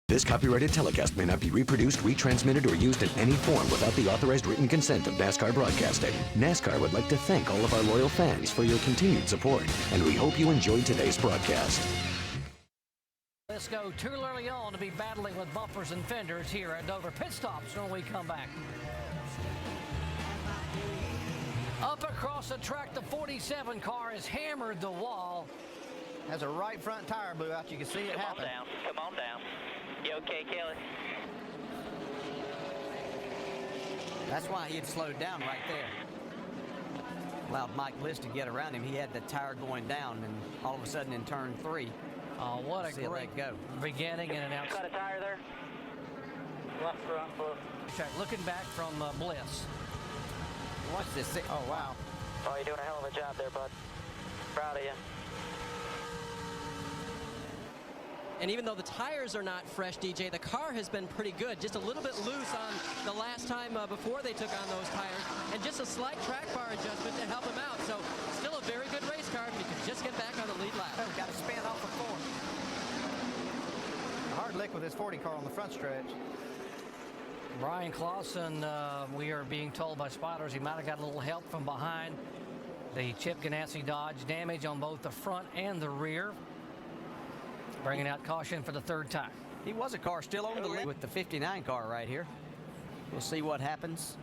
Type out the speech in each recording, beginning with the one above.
This copyrighted telecast may not be reproduced, retransmitted, or used in any form without the authorized written consent of NASCAR Broadcasting. NASCAR would like to thank all of our loyal fans for your continued support, and we hope you enjoyed today's broadcast. Let's go too early on to be battling with bumpers and fenders here at Dover. Pit stops when we come back. Up across the track, the 47 car has hammered the wall. Has a right front tire blew out. You can see it happen. Come on down. You okay, Kelly? That's why he had slowed down right there. Allowed Mike Bliss to get around him. He had the tire going down, and all of a sudden in turn 3. Oh, what a great go. Beginning and an outside. Got a tire there? Left front foot. Looking back from Bliss. Watch this. Oh, wow. Oh, you're doing a hell of a job there, bud. Proud of you. And even though the tires are not fresh, DJ, the car has been pretty good. Just a little bit loose on the last time before they took on those tires. And just a slight track bar adjustment to help him out. So still a very good race car if you can just get back on the lead lap. Oh, got to span off the 4. A hard lick with his 40 car on the front stretch. Brian Clausen, we are being told by spotters he might have got a little help from behind. The Chip Ganassi Dodge, damage on both the front and the rear. Bringing out caution for the third time. He was a car still on the lead with the 59 car right here. We'll see what happens.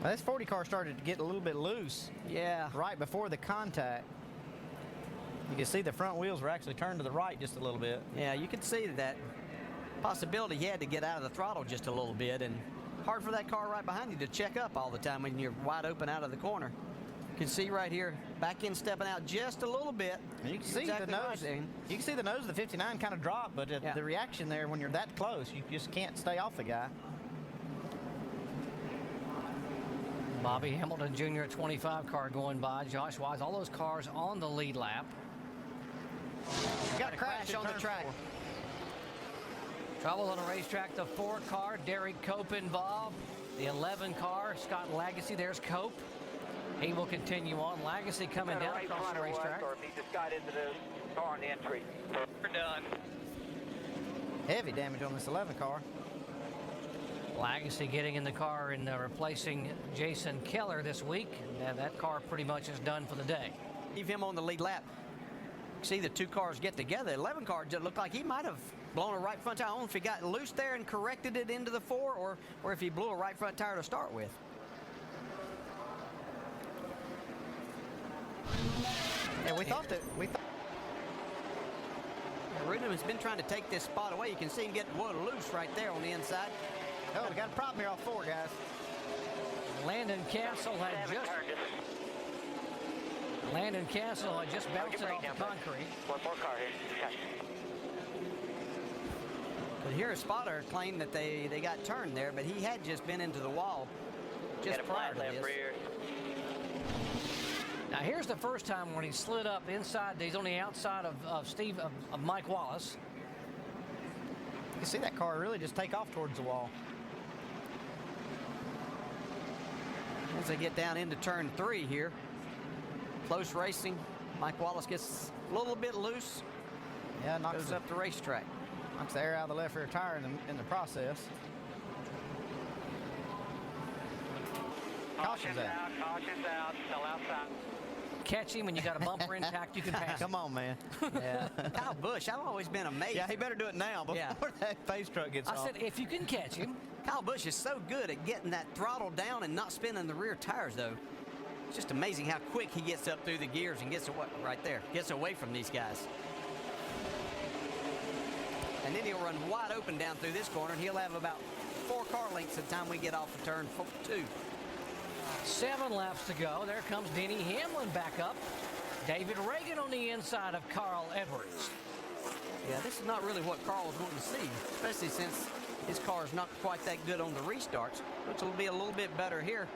Well, this 40 car started to get a little bit loose. Yeah. Right before the contact. You can see the front wheels were actually turned to the right just a little bit. Yeah, you can see that possibility he had to get out of the throttle just a little bit, and hard for that car right behind you to check up all the time when you're wide open out of the corner. You can see right here, back in stepping out just a little bit. And you can see exactly the nose. Right. You can see the nose of the 59 kind of drop, but the reaction there when you're that close, you just can't stay off the guy. Bobby Hamilton Jr. 25 car going by. Josh Wise, all those cars on the lead lap. Got a crash on the track. Trouble on the racetrack. The 4 car, Derek Cope involved. The 11 car, Scott Lagacy. There's Cope. He will continue on. Lagacy coming down right across the racetrack. Or if he just got into the car on the entry. We're done. Heavy damage on this 11 car. Lagacy getting in the car and replacing Jason Keller this week. That car pretty much is done for the day. Leave him on the lead lap. See the 2 cars get together. 11 car just looked like he might have blown a right front tire. I don't know if he got loose there and corrected it into the 4, or if he blew a right front tire to start with. Yeah, we thought. Rudin has been trying to take this spot away. You can see him get loose right there on the inside. Oh, we got a problem here off 4, guys. Landon Castle had just bounced it off the concrete. One more car here. But here a spotter claimed that they got turned there, but he had just been into the wall just prior to this. Rear. Now here's the first time when he slid up inside. He's on the outside of Mike Wallace. You can see that car really just take off towards the wall. As they get down into turn 3 here, close racing. Mike Wallace gets a little bit loose. Yeah, Goes up the racetrack. Knocks the air out of the left rear tire in the process. Caution's out. Caution's out. Still outside. Catch him when you got a bumper intact, you can pass Come on, man. Yeah. Kyle Busch, I've always been amazed. Yeah, he better do it now before that face truck gets I off. said, if you can catch him. Kyle Busch is so good at getting that throttle down and not spinning the rear tires, though. It's just amazing how quick he gets up through the gears and gets away, right there, gets away from these guys. And then he'll run wide open down through this corner, and he'll have about 4 car lengths by the time we get off of turn 2. 7 laps to go. There comes Denny Hamlin back up. David Reagan on the inside of Carl Edwards. Yeah, this is not really what Carl was wanting to see, especially since his car is not quite that good on the restarts, which will be a little bit better here.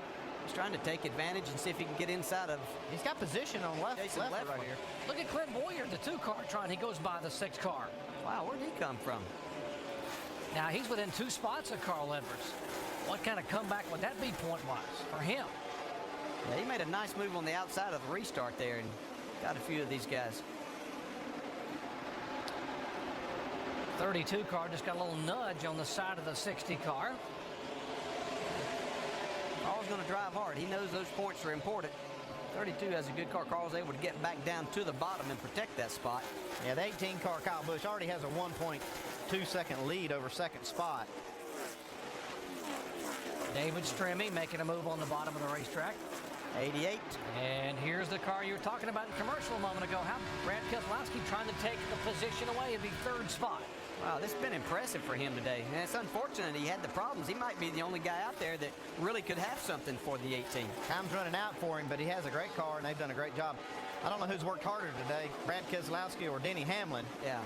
He's trying to take advantage and see if he can get inside of. He's got position on left right here. Look at Clint Boyer, the 2 car trying. He goes by the 6 car. Wow, where did he come from? Now he's within 2 spots of Carl Edwards. What kind of comeback would that be point-wise for him? Yeah, he made a nice move on the outside of the restart there and got a few of these guys. 32 car just got a little nudge on the side of the 60 car. Carl's going to drive hard. He knows those points are important. 32 has a good car. Carl's able to get back down to the bottom and protect that spot. Yeah, the 18 car Kyle Busch already has a 1.2 second lead over second spot. David Stremme making a move on the bottom of the racetrack. 88. And here's the car you were talking about in commercial a moment ago. How Brad Keselowski trying to take the position away of the third spot. Wow, this has been impressive for him today. And it's unfortunate he had the problems. He might be the only guy out there that really could have something for the 18. Time's running out for him, but he has a great car, and they've done a great job. I don't know who's worked harder today, Brad Keselowski or Denny Hamlin. Yeah.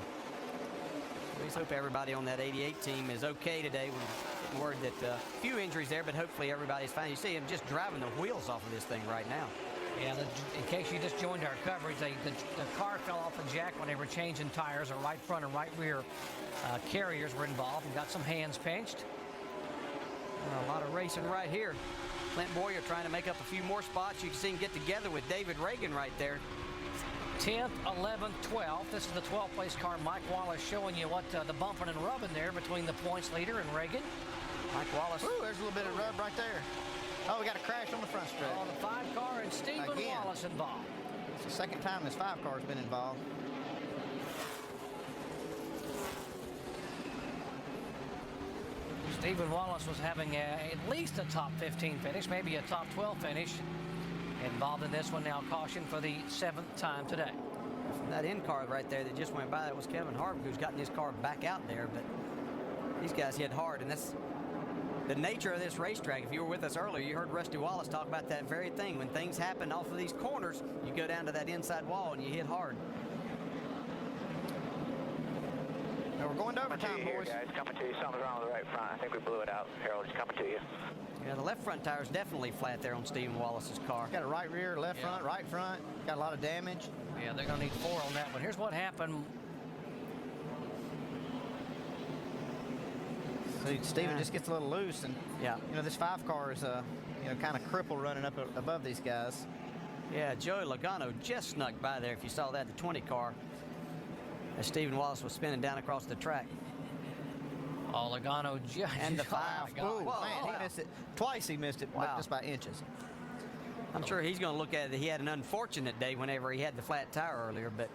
We just hope everybody on that 88 team is okay today. We're getting word that a few injuries there, but hopefully everybody's fine. You see him just driving the wheels off of this thing right now. Yeah, in case you just joined our coverage, the car fell off the jack when they were changing tires. The right front and right rear carriers were involved and got some hands pinched. A lot of racing right here. Clint Boyer trying to make up a few more spots. You can see him get together with David Reagan right there. 10th, 11th, 12th. This is the 12th place car. Mike Wallace showing you what the bumping and rubbing there between the points leader and Reagan. Mike Wallace. Ooh, there's a little bit of rub right there. Oh, we got a crash on the front stretch. On the 5 car and Stephen Again. Wallace involved. It's the second time this 5 car has been involved. Stephen Wallace was having at least a top 15 finish, maybe a top 12 finish. Involved in this one now, caution for the 7th time today. That in car right there that just went by, that was Kevin Harvick, who's gotten his car back out there. But these guys hit hard, and that's the nature of this racetrack. If you were with us earlier, you heard Rusty Wallace talk about that very thing. When things happen off of these corners, you go down to that inside wall and you hit hard. Now we're going to overtime, here, boys. guys, coming to you. Something's wrong with the right front. I think we blew it out. Harold is coming to you. Yeah, the left front tire is definitely flat there on Stephen Wallace's car. Got a right rear, left front, right front. Got a lot of damage. Yeah, they're going to need 4 on that one. Here's what happened. So Stephen just gets a little loose, and Yeah. you know this 5 car is kind of crippled running up above these guys. Yeah, Joey Logano just snuck by there. If you saw that, the 20 car, as Stephen Wallace was spinning down across the track. Oh, Logano just... And the 5. Oh, Whoa, man, wow. he missed it. Twice he missed it, but Wow. just by inches. I'm sure he's going to look at it that he had an unfortunate day whenever he had the flat tire earlier, but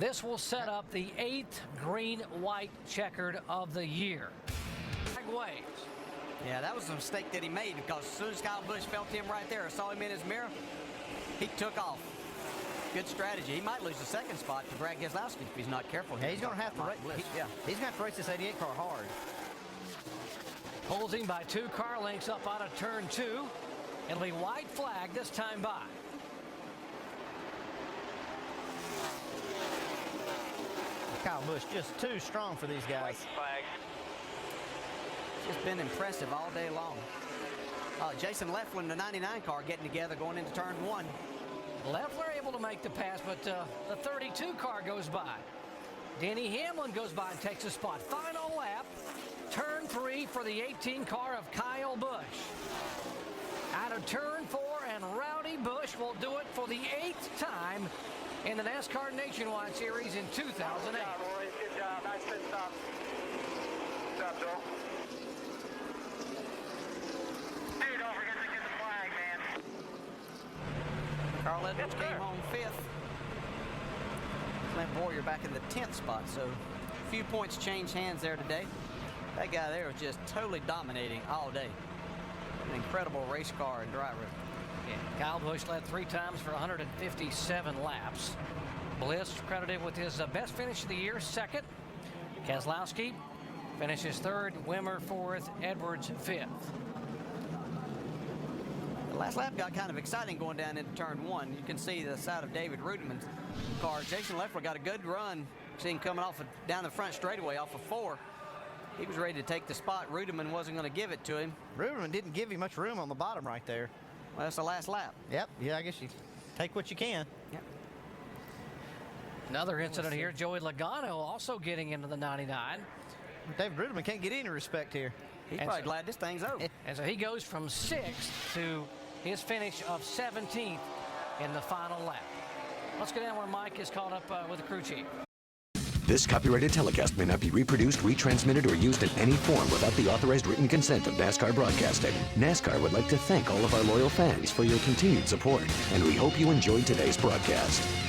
This will set up the 8th green-white checkered of the year. Flag waves. yeah, that was a mistake that he made, because as soon as Kyle Busch felt him right there or saw him in his mirror, he took off. Good strategy. He might lose the 2nd spot to Brad Keselowski if he's not careful. Yeah, he's going to have to race. He's going to have to race this 88 car hard. Pulls him by 2 car lengths up out of turn 2. It'll be white flag this time by. Kyle Busch just too strong for these guys. Flag. It's been impressive all day long. Jason Lefflin, the 99 car, getting together going into turn 1. Leffler able to make the pass, but the 32 car goes by. Denny Hamlin goes by and takes a spot. Final lap, turn 3 for the 18 car of Kyle Busch. Out of turn 4, and Rowdy Busch will do it for the 8th time in the NASCAR Nationwide Series in 2008. Good job, boys. Good job. Nice pit stop. Good job, Joel. Hey, don't forget to get the flag, man. Carl Edwards came home 5th. Clint Boyer back in the 10th spot, so a few points changed hands there today. That guy there was just totally dominating all day. An incredible race car and driver. Yeah, Kyle Busch led 3 times for 157 laps. Bliss credited with his best finish of the year, 2nd. Keselowski finishes 3rd, Wimmer 4th, Edwards 5th. The last lap got kind of exciting going down into turn 1. You can see the side of David Rudimann's car. Jason Leffler got a good run. See him coming off down the front straightaway off of 4. He was ready to take the spot. Rudiman wasn't going to give it to him. Ruderman didn't give you much room on the bottom right there. Well, that's the last lap. Yep. Yeah, I guess you take what you can. Yep. Another incident here, Joey Logano also getting into the 99. David Ruderman can't get any respect here. He's And probably so- glad this thing's over. And so he goes from 6th to his finish of 17th in the final lap. Let's go down where Mike is caught up with the crew chief. This copyrighted telecast may not be reproduced, retransmitted, or used in any form without the authorized written consent of NASCAR Broadcasting. NASCAR would like to thank all of our loyal fans for your continued support, and we hope you enjoyed today's broadcast.